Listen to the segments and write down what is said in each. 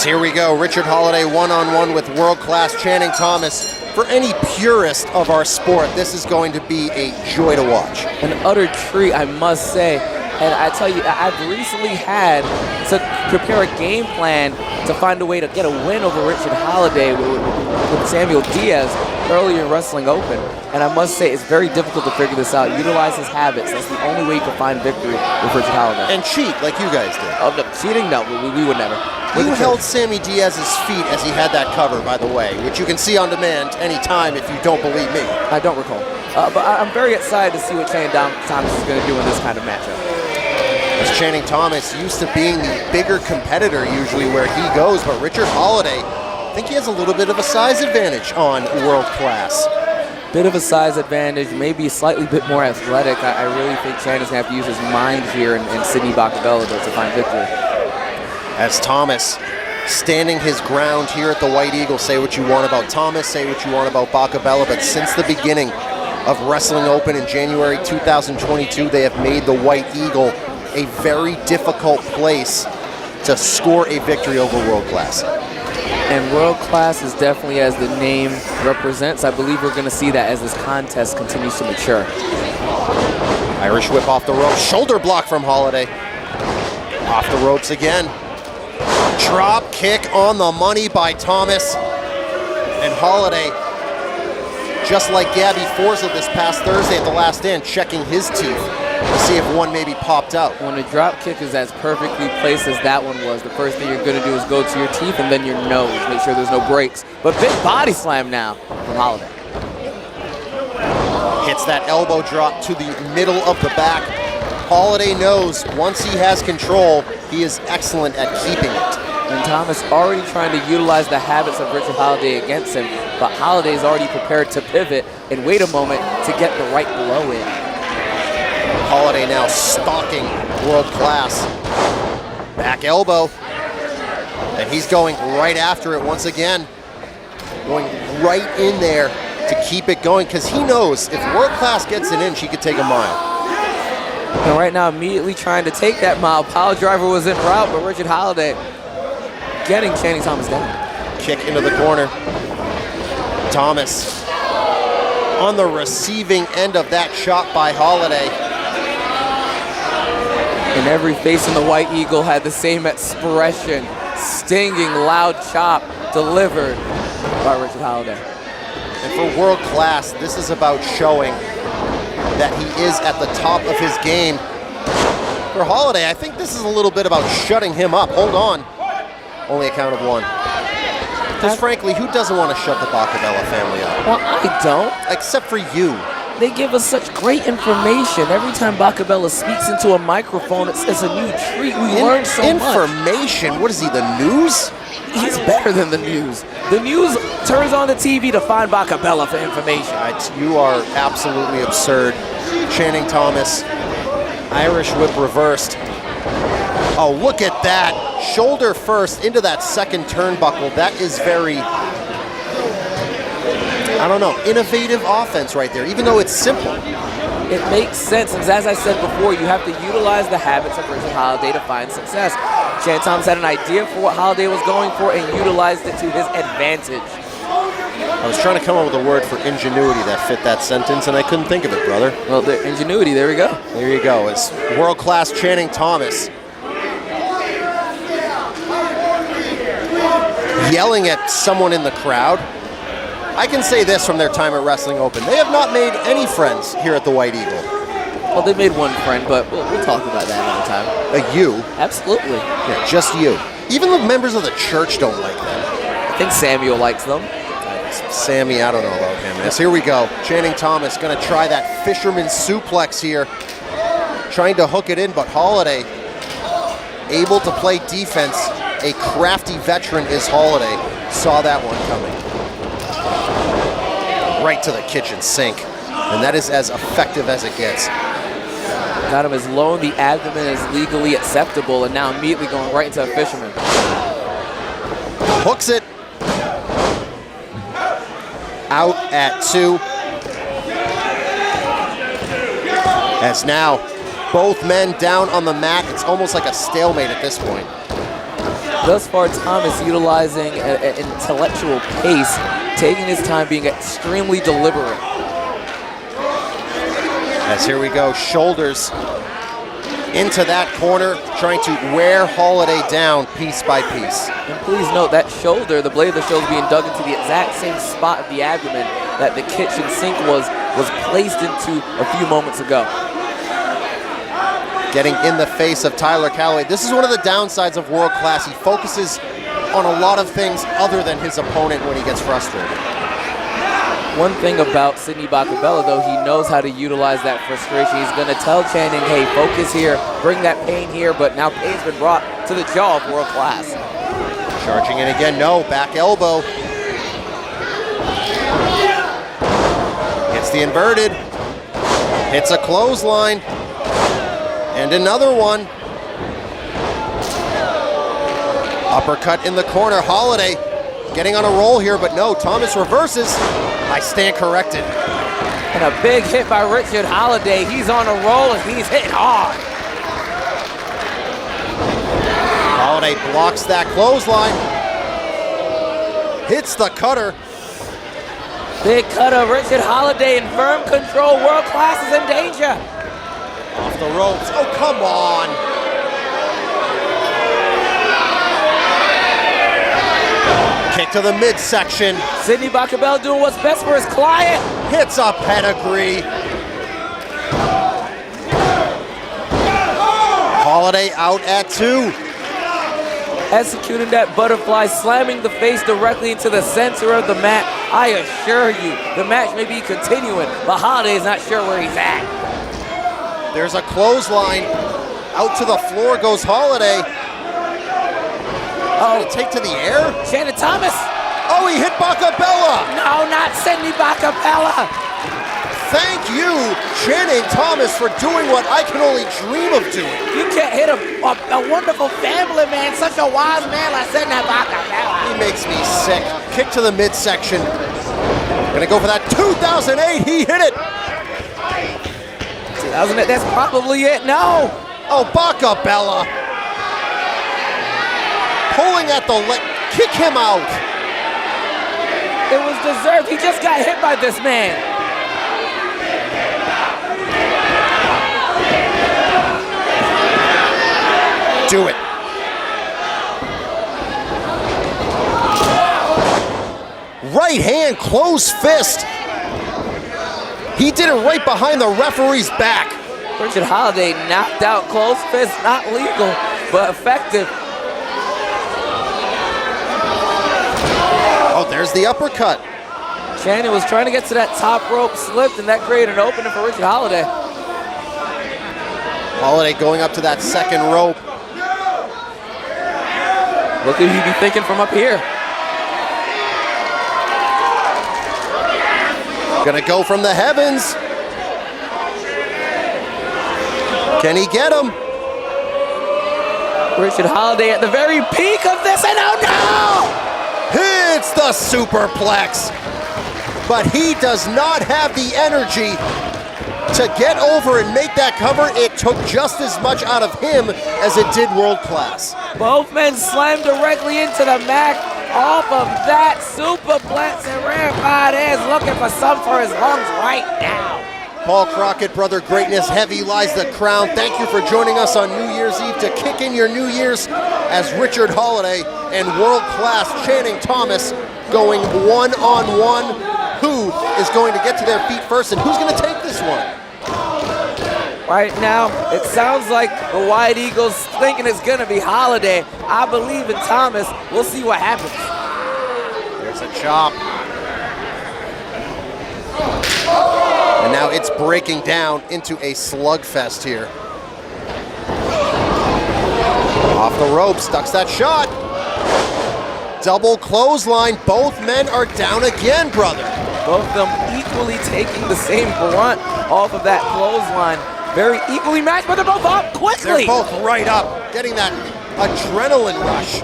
As here we go, Richard Holliday one-on-one with world-class Channing Thomas. For any purist of our sport, this is going to be a joy to watch. An utter treat, I must say. And I tell you, I've recently had to prepare a game plan to find a way to get a win over Richard Holliday with Samuel Diaz earlier in Wrestling Open. And I must say, it's very difficult to figure this out. Utilize his habits. That's the only way you can find victory with Richard Holliday. And cheat, like you guys did. Oh, no, cheating? No, we would never. You held Sammy Diaz's feet as he had that cover, by the way, which you can see on demand anytime if you don't believe me. I don't recall. But I'm very excited to see what Channing Thomas is going to do in this kind of matchup. As Channing Thomas used to being the bigger competitor usually where he goes, but Richard Holliday, I think he has a little bit of a size advantage on World Class. Bit of a size advantage, maybe slightly bit more athletic. I really think Channing's going to have to use his mind here and Sidney Bakabella to find victory. As Thomas standing his ground here at the White Eagle. Say what you want about Thomas, say what you want about Bakabella, but since the beginning of Wrestling Open in January 2022, they have made the White Eagle a very difficult place to score a victory over World Class. And World Class is definitely, as the name represents, I believe we're going to see that as this contest continues to mature. Irish whip off the rope, shoulder block from Holliday. Off the ropes again. Drop kick on the money by Thomas. And Holliday, just like Gabby Forza this past Thursday at the Last Stand, checking his teeth to see if one maybe popped out. When a drop kick is as perfectly placed as that one was, the first thing you're going to do is go to your teeth and then your nose. Make sure there's no breaks. But big body slam now from Holliday. Hits that elbow drop to the middle of the back. Holliday knows once he has control, he is excellent at keeping it. And Thomas already trying to utilize the habits of Richard Holliday against him, but Holliday's already prepared to pivot and wait a moment to get the right blow in. Holliday now stalking World Class. Back elbow. And he's going right after it once again. Going right in there to keep it going, because he knows if World Class gets it in, she could take a mile. And right now, immediately trying to take that mile. Power driver was en route, but Richard Holliday getting Channing Thomas down. Kick into the corner. Thomas on the receiving end of that shot by Holliday. And every face in the White Eagle had the same expression. Stinging, loud chop delivered by Richard Holliday. And for World Class, this is about showing that he is at the top of his game. For Holliday, I think this is a little bit about shutting him up. Hold on. Only a count of one. Because frankly, who doesn't want to shut the Bakabella family up? Well, I don't. Except for you. They give us such great information. Every time Bakabella speaks into a microphone, it's a new treat. We learn so much. Information? What is he, the news? He's better than the news. The news turns on the TV to find Bakabella for information. You are absolutely absurd. Channing Thomas, Irish whip reversed. Oh, look at that. Shoulder first into that second turnbuckle. That is very, I don't know, innovative offense right there, even though it's simple. It makes sense, and as I said before, you have to utilize the habits of Richard Holliday to find success. Channing Thomas had an idea for what Holliday was going for and utilized it to his advantage. I was trying to come up with a word for ingenuity that fit that sentence, and I couldn't think of it, brother. Well, the ingenuity, there we go. There you go. It's world-class Channing Thomas yelling at someone in the crowd. I can say this from their time at Wrestling Open. They have not made any friends here at the White Eagle. Well, they made one friend, but we'll talk about that another time. You? Absolutely. Yeah, just you. Even the members of the church don't like them. I think Samuel likes them. Sammy, I don't know about him. Yes, here we go. Channing Thomas going to try that fisherman suplex here. Trying to hook it in, but Holliday able to play defense. A crafty veteran is Holliday. Saw that one coming. Right to the kitchen sink. And that is as effective as it gets. Got him as low in the abdomen as legally acceptable, and now immediately going right into a fisherman. Hooks it. Out at 2. As now both men down on the mat. It's almost like a stalemate at this point. Thus far, Thomas utilizing an intellectual pace, taking his time, being extremely deliberate. As here we go, shoulders into that corner, trying to wear Holliday down piece by piece. And please note that shoulder, the blade of the shoulder being dug into the exact same spot of the abdomen that the kitchen sink was placed into a few moments ago. Getting in the face of Tyler Calloway. This is one of the downsides of world class. He focuses on a lot of things other than his opponent when he gets frustrated. One thing about Sidney Bakabella, though, he knows how to utilize that frustration. He's going to tell Channing, hey, focus here, bring that pain here, but now pain's been brought to the jaw of world class. Charging in again, no, back elbow. Hits the inverted, hits a clothesline, and another one. Uppercut in the corner, Holliday getting on a roll here, but no, Thomas reverses. I stand corrected. And a big hit by Richard Holliday. He's on a roll and he's hitting hard. Holliday blocks that clothesline. Hits the cutter. Big cutter, Richard Holliday in firm control. World class is in danger. Off the ropes. Oh, come on. Kick to the midsection. Sidney Bakabella doing what's best for his client. Hits a pedigree. Holliday out at 2. Executing that butterfly, slamming the face directly into the center of the mat. I assure you, the match may be continuing, but Holliday is not sure where he's at. There's a clothesline. Out to the floor goes Holliday. Oh, take to the air? Shannon Thomas. Oh, he hit Bakabella. No, not Sidney Bakabella. Thank you, Janai Thomas, for doing what I can only dream of doing. You can't hit a wonderful family man, such a wise man like Sidney Bakabella. He makes me sick. Kick to the midsection. Gonna go for that 2008. He hit it. 2008, that's probably it. No. Oh, Bakabella. Pulling at the leg. Kick him out. It was deserved. He just got hit by this man. Do it. Right hand, closed fist. He did it right behind the referee's back. Richard Holliday knocked out, closed fist, not legal, but effective. Oh, there's the uppercut. Shannon was trying to get to that top rope, slipped, and that created an opening for Richard Holliday. Holliday going up to that second rope. What could he be thinking from up here? Gonna go from the heavens. Can he get him? Richard Holliday at the very peak of this, and oh no! Hits the superplex. But he does not have the energy to get over and make that cover. It took just as much out of him as it did world class. Both men slammed directly into the mat off of that superplex, and Rarefied is looking for some for his lungs right now. Paul Crockett, Brother Greatness, heavy lies the crown. Thank you for joining us on New Year's Eve to kick in your New Year's as Richard Holliday and world-class Channing Thomas going one-on-one. Who is going to get to their feet first, and who's going to take this one? Right now, it sounds like the White Eagles thinking it's going to be Holliday. I believe in Thomas. We'll see what happens. There's a chop. And now it's breaking down into a slugfest here. Off the ropes, ducks that shot. Double clothesline. Both men are down again, brother. Both of them equally taking the same brunt off of that clothesline. Very equally matched, but they're both up quickly. They're both right up, getting that adrenaline rush.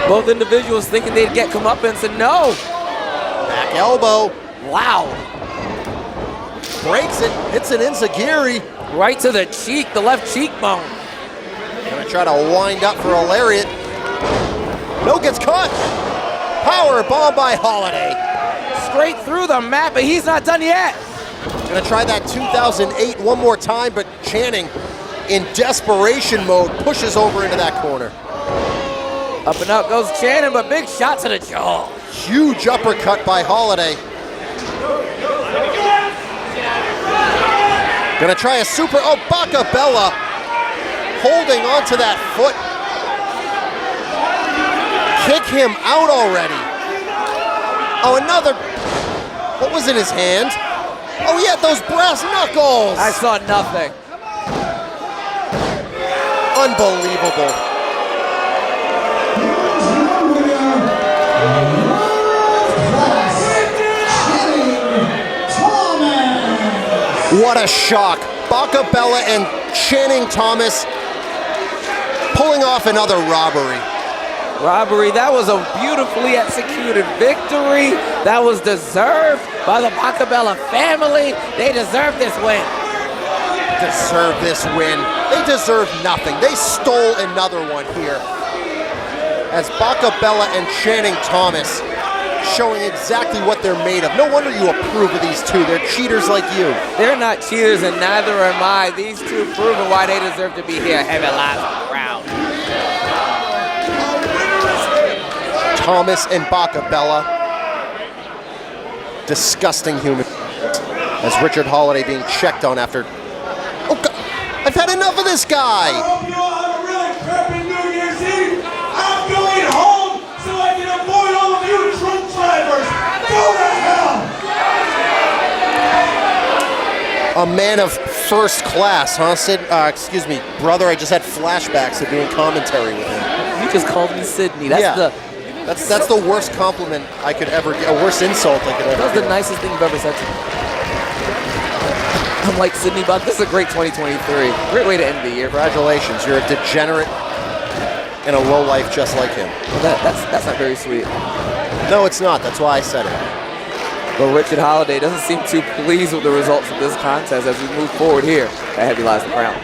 Both individuals thinking they'd get comeuppance, and no. Back elbow. Wow. Breaks it, hits an enziguri. Right to the cheek, the left cheekbone. Gonna Gonna try to wind up for a lariat. No, gets caught. Power bomb by Holliday. Straight through the mat, but he's not done yet. Gonna try that 2008 one more time, but Channing, in desperation mode, pushes over into that corner. Up and up goes Channing, but big shot to the jaw. Huge uppercut by Holliday. Gonna try a super, oh, Bacabella holding onto that foot. Kick him out already. Oh, another, what was in his hand? Oh, he had those brass knuckles. I saw nothing. Unbelievable. What a shock. Bacabella and Channing Thomas pulling off another robbery. Robbery, that was a beautifully executed victory. That was deserved by the Bacabella family. They deserve this win. Deserve this win. They deserve nothing. They stole another one here. As Bacabella and Channing Thomas showing exactly what they're made of. No wonder you approve of these two. They're cheaters like you. They're not cheaters, and neither am I. These two proving why they deserve to be here. Heavy lives on the ground. Thomas and Bacabella. Disgusting human. As Richard Holliday being checked on after. Oh, God. I've had enough of this guy. I hope you all have a really crappy New Year's Eve. I'm going home so I can avoid all of you drunk drivers. Go to hell. A man of first class, huh, Sid? Excuse me, brother. I just had flashbacks of doing commentary with him. You just called me Sydney. That's the worst compliment I could ever get. A worse insult I could ever. That was the nicest thing you've ever said to me. I'm like, Sydney Buck, this is a great 2023. Great way to end the year. Congratulations, you're a degenerate and a lowlife just like him. Well, that's not very sweet. No, it's not. That's why I said it. But Richard Holliday doesn't seem too pleased with the results of this contest as we move forward here at Heavy Lies the Crown.